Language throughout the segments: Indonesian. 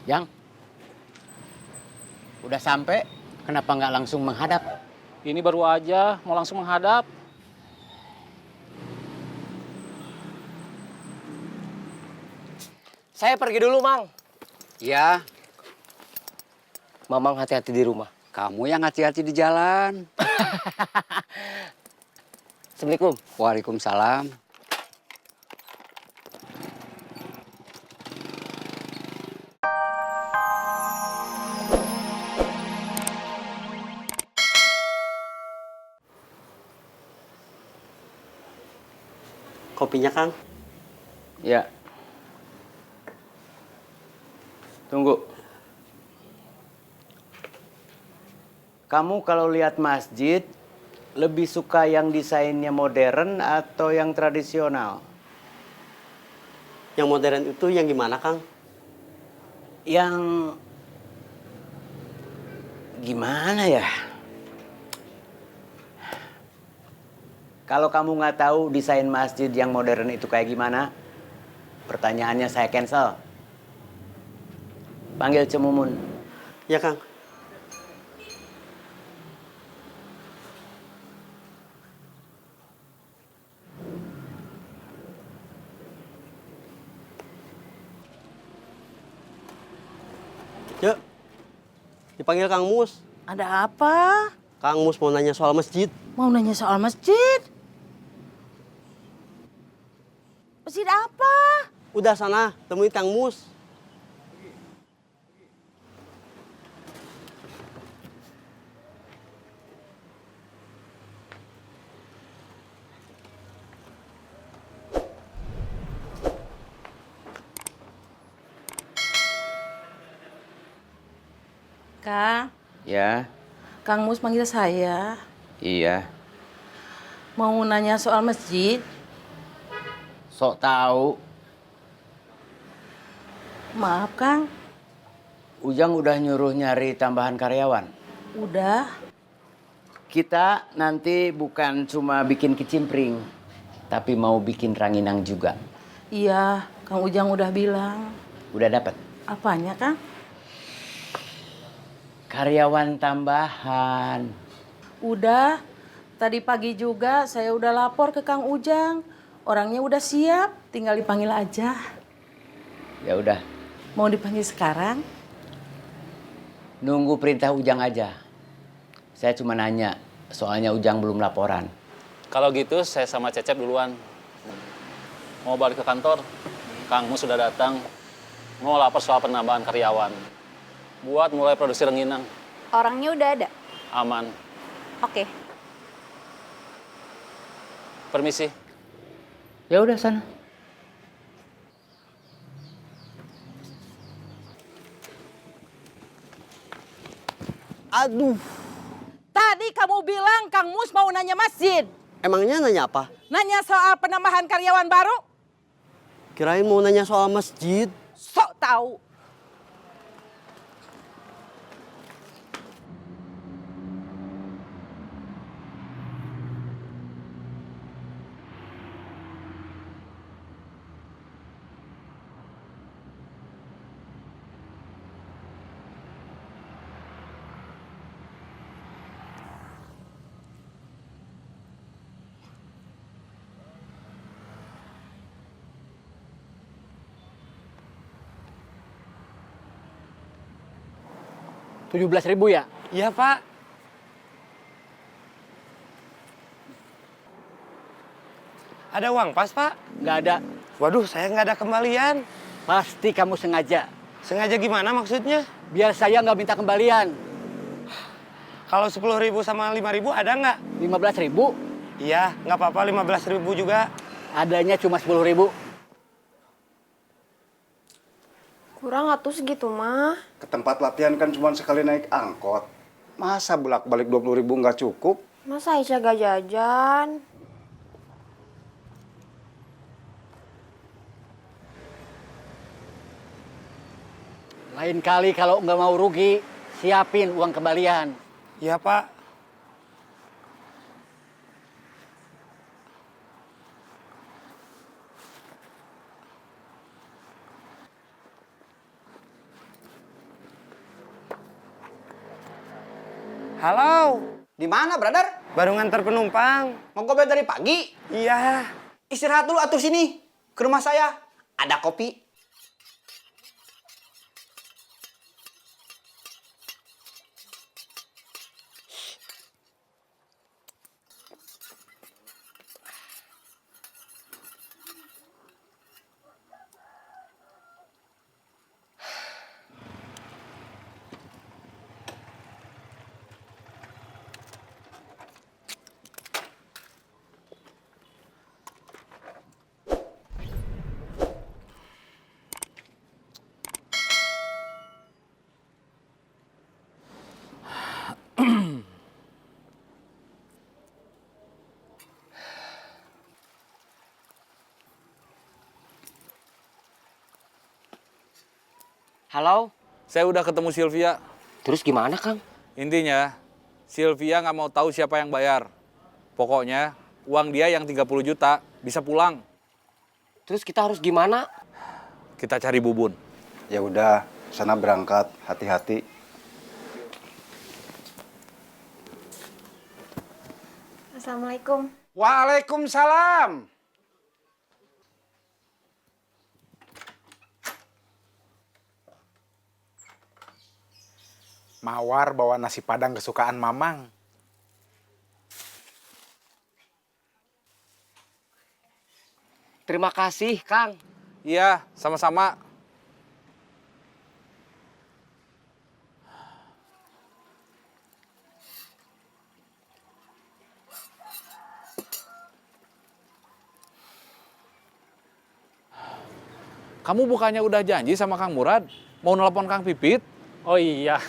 Yang udah sampai, kenapa nggak langsung menghadap? Ini baru aja mau langsung menghadap. Saya pergi dulu, Mang. Ya, Mamang hati-hati di rumah. kamu yang hati-hati di jalan. Assalamualaikum. Waalaikumsalam. Kopinya, Kang. Ya. Tunggu. Kamu kalau lihat masjid, lebih suka yang desainnya modern atau yang tradisional? Yang modern itu yang gimana, Kang? Yang gimana ya? Kalau kamu nggak tahu desain masjid yang modern itu kayak gimana, pertanyaannya saya cancel. Panggil Cemumun. Ya, Kang. Yuk, dipanggil Kang Mus. Ada apa? Kang Mus mau nanya soal masjid. Mau nanya soal masjid? Masjid apa? Udah sana, temuin Kang Mus. Kang, Ya, Kang Mus manggil saya. iya. Mau nanya soal masjid? Sok tahu. Maaf, Kang. Ujang udah nyuruh nyari tambahan karyawan. Udah. Kita nanti bukan cuma bikin kicimpring, tapi mau bikin ranginang juga. Iya, Kang Ujang udah bilang. Udah dapat Apanya, Kang? karyawan tambahan. Udah. Tadi pagi juga saya udah lapor ke Kang Ujang. Orangnya udah siap, tinggal dipanggil aja. Ya udah, Mau dipanggil sekarang? nunggu perintah Ujang aja. Saya cuma nanya, soalnya Ujang belum laporan. Kalau gitu saya sama Cecep duluan. Mau balik ke kantor. Kang Mus sudah datang. Mau lapor soal penambahan karyawan. Buat mulai produksi rengginang. Orangnya udah ada? Aman. Oke. Permisi. Ya udah sana. Aduh, Tadi kamu bilang Kang Mus mau nanya masjid. emangnya nanya apa? Nanya soal penambahan karyawan baru? Kirain mau nanya soal masjid. Sok tahu. Rp17.000 ya? Iya, Pak. Ada uang pas, Pak? Nggak ada. Waduh, saya nggak ada kembalian. Pasti kamu sengaja. Sengaja gimana maksudnya? Biar saya nggak minta kembalian. Kalau 10.000 sama 5.000 ada nggak? 15.000? Iya, nggak apa-apa 15.000 juga. Adanya cuma 10.000. Kurang atuh segitu mah. Ke tempat latihan kan cuma sekali naik angkot. Masa bolak-balik 20.000 nggak cukup? Masa Aisyah gak jajan? Lain kali kalau nggak mau rugi, siapin uang kembalian. Iya, Pak. Halo, Di mana, brother? baru ngantar penumpang. Ngegobel dari pagi. Iya. Istirahat dulu atuh sini. Ke rumah saya. Ada kopi. Halo. Saya udah ketemu Sylvia. Terus gimana, Kang? Intinya, Sylvia nggak mau tahu siapa yang bayar. Pokoknya, uang dia yang 30 juta bisa pulang. Terus kita harus gimana? Kita cari Bubun. Ya udah, sana berangkat, hati-hati. Assalamualaikum. Waalaikumsalam. Mawar bawa nasi padang kesukaan Mamang. Terima kasih, Kang. Iya, sama-sama. Kamu bukannya udah janji sama Kang Murad? Mau nelpon Kang Pipit? Oh iya.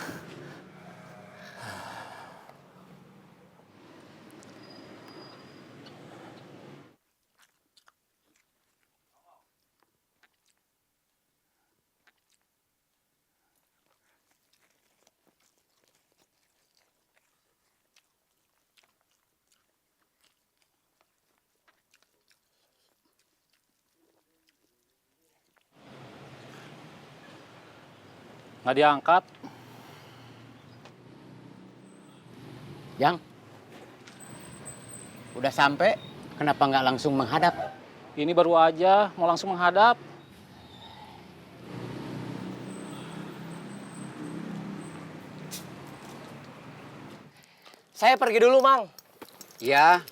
Nggak diangkat. Yang? Udah sampai, kenapa nggak langsung menghadap? Ini baru aja mau langsung menghadap. Saya pergi dulu, Mang. Ya,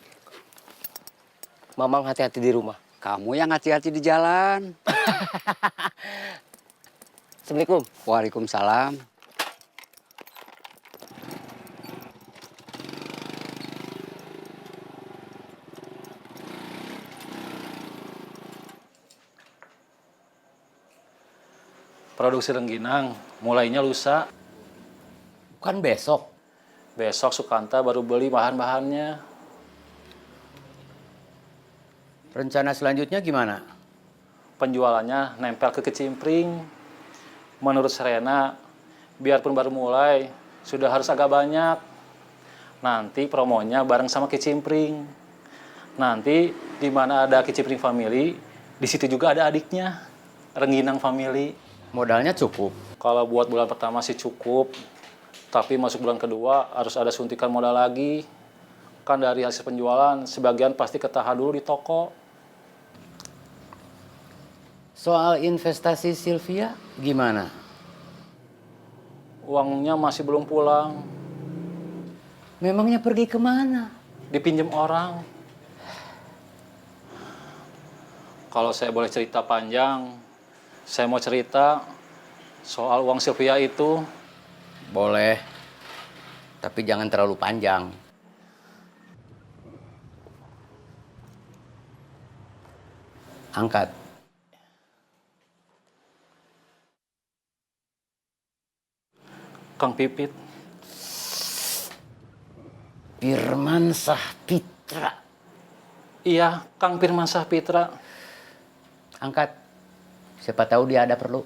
Mamang hati-hati di rumah. kamu yang hati-hati di jalan. Assalamualaikum. Waalaikumsalam. Produksi rengginang mulainya lusa. Bukan besok. Besok Sukanta baru beli bahan-bahannya. Rencana selanjutnya gimana? Penjualannya nempel ke kecimpring. Menurut Serena, biarpun baru mulai, sudah harus agak banyak. Nanti promonya bareng sama kicimpring. Nanti di mana ada kicimpring family, di situ juga ada adiknya, rengginang family. Modalnya cukup. Kalau buat bulan pertama sih cukup, tapi masuk bulan kedua harus ada suntikan modal lagi. Kan dari hasil penjualan, sebagian pasti ketahan dulu di toko. Soal investasi Sylvia gimana? Uangnya masih belum pulang, Memangnya pergi kemana? dipinjam orang. Kalau saya boleh cerita panjang, saya mau cerita soal uang Sylvia itu. Boleh, tapi jangan terlalu panjang. Angkat. Kang Pipit. Firman Sahpitra. Iya, Kang Firman Sahpitra. Angkat. Siapa tahu dia ada perlu.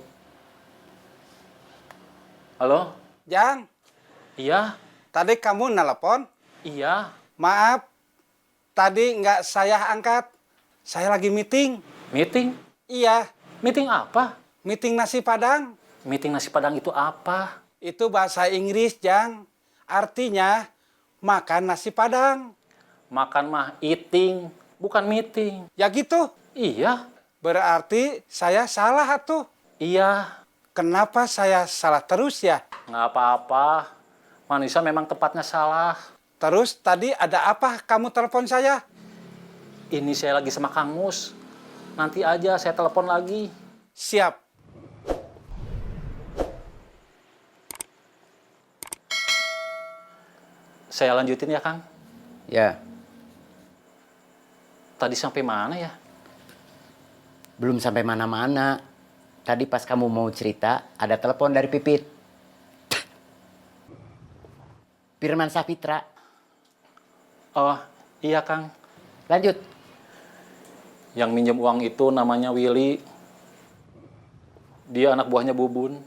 Halo? Jang, Iya, tadi kamu nelpon? iya. Maaf, tadi nggak saya angkat. Saya lagi meeting. Meeting? Iya, Meeting apa? meeting nasi padang. Meeting nasi padang itu apa? Itu bahasa Inggris, Jang. Artinya makan nasi Padang. Makan mah eating, bukan meeting. Ya gitu. Iya, Berarti saya salah atuh. iya. Kenapa saya salah terus ya? Nggak apa-apa. Manusia memang tepatnya salah. Terus tadi ada apa kamu telepon saya? Ini saya lagi sama Kang Mus. Nanti aja saya telepon lagi. Siap. Saya lanjutin ya, Kang. Ya, Tadi sampai mana ya? belum sampai mana-mana. Tadi pas kamu mau cerita, ada telepon dari Pipit. Firman Sapitra. Oh, iya, Kang. Lanjut. Yang minjem uang itu namanya Willy. Dia anak buahnya Bubun.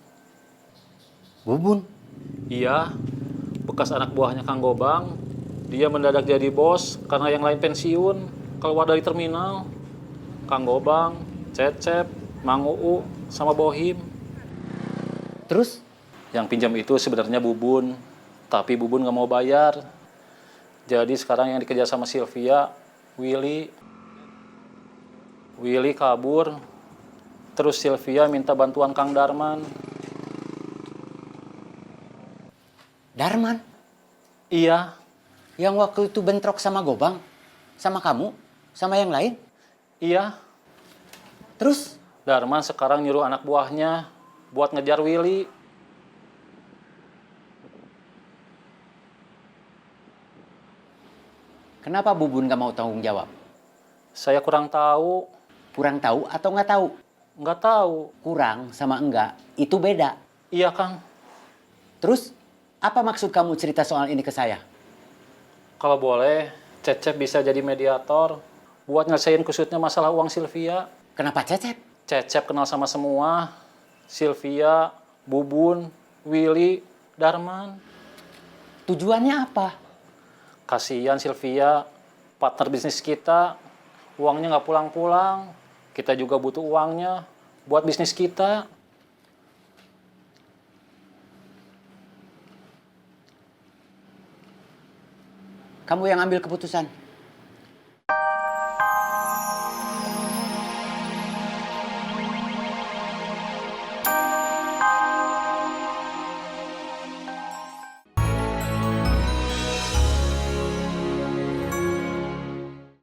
Bubun. Iya, bekas anak buahnya Kang Gobang. Dia mendadak jadi bos karena yang lain pensiun, keluar dari terminal. Kang Gobang, Cecep, Mang Uu, sama Bohim. Terus? Yang pinjam itu sebenarnya Bubun, tapi Bubun nggak mau bayar. Jadi sekarang yang dikejar sama Sylvia, Willy. Willy kabur, terus Sylvia minta bantuan Kang Darman. Darman? Iya, Yang waktu itu bentrok sama Gobang? Sama kamu? Sama yang lain? iya. Terus? Darman sekarang nyuruh anak buahnya buat ngejar Willy. Kenapa Bubun gak mau tanggung jawab? Saya kurang tahu. Kurang tahu atau nggak tahu? Nggak tahu. Kurang sama enggak, itu beda. Iya, Kang. Terus, apa maksud kamu cerita soal ini ke saya? Kalau boleh, Cecep bisa jadi mediator buat nyelesain kusutnya masalah uang Sylvia. Kenapa Cecep? Cecep kenal sama semua. Sylvia, Bubun, Willy, Darman. Tujuannya apa? Kasihan Sylvia, partner bisnis kita. Uangnya nggak pulang-pulang. Kita juga butuh uangnya buat bisnis kita. Kamu yang ambil keputusan.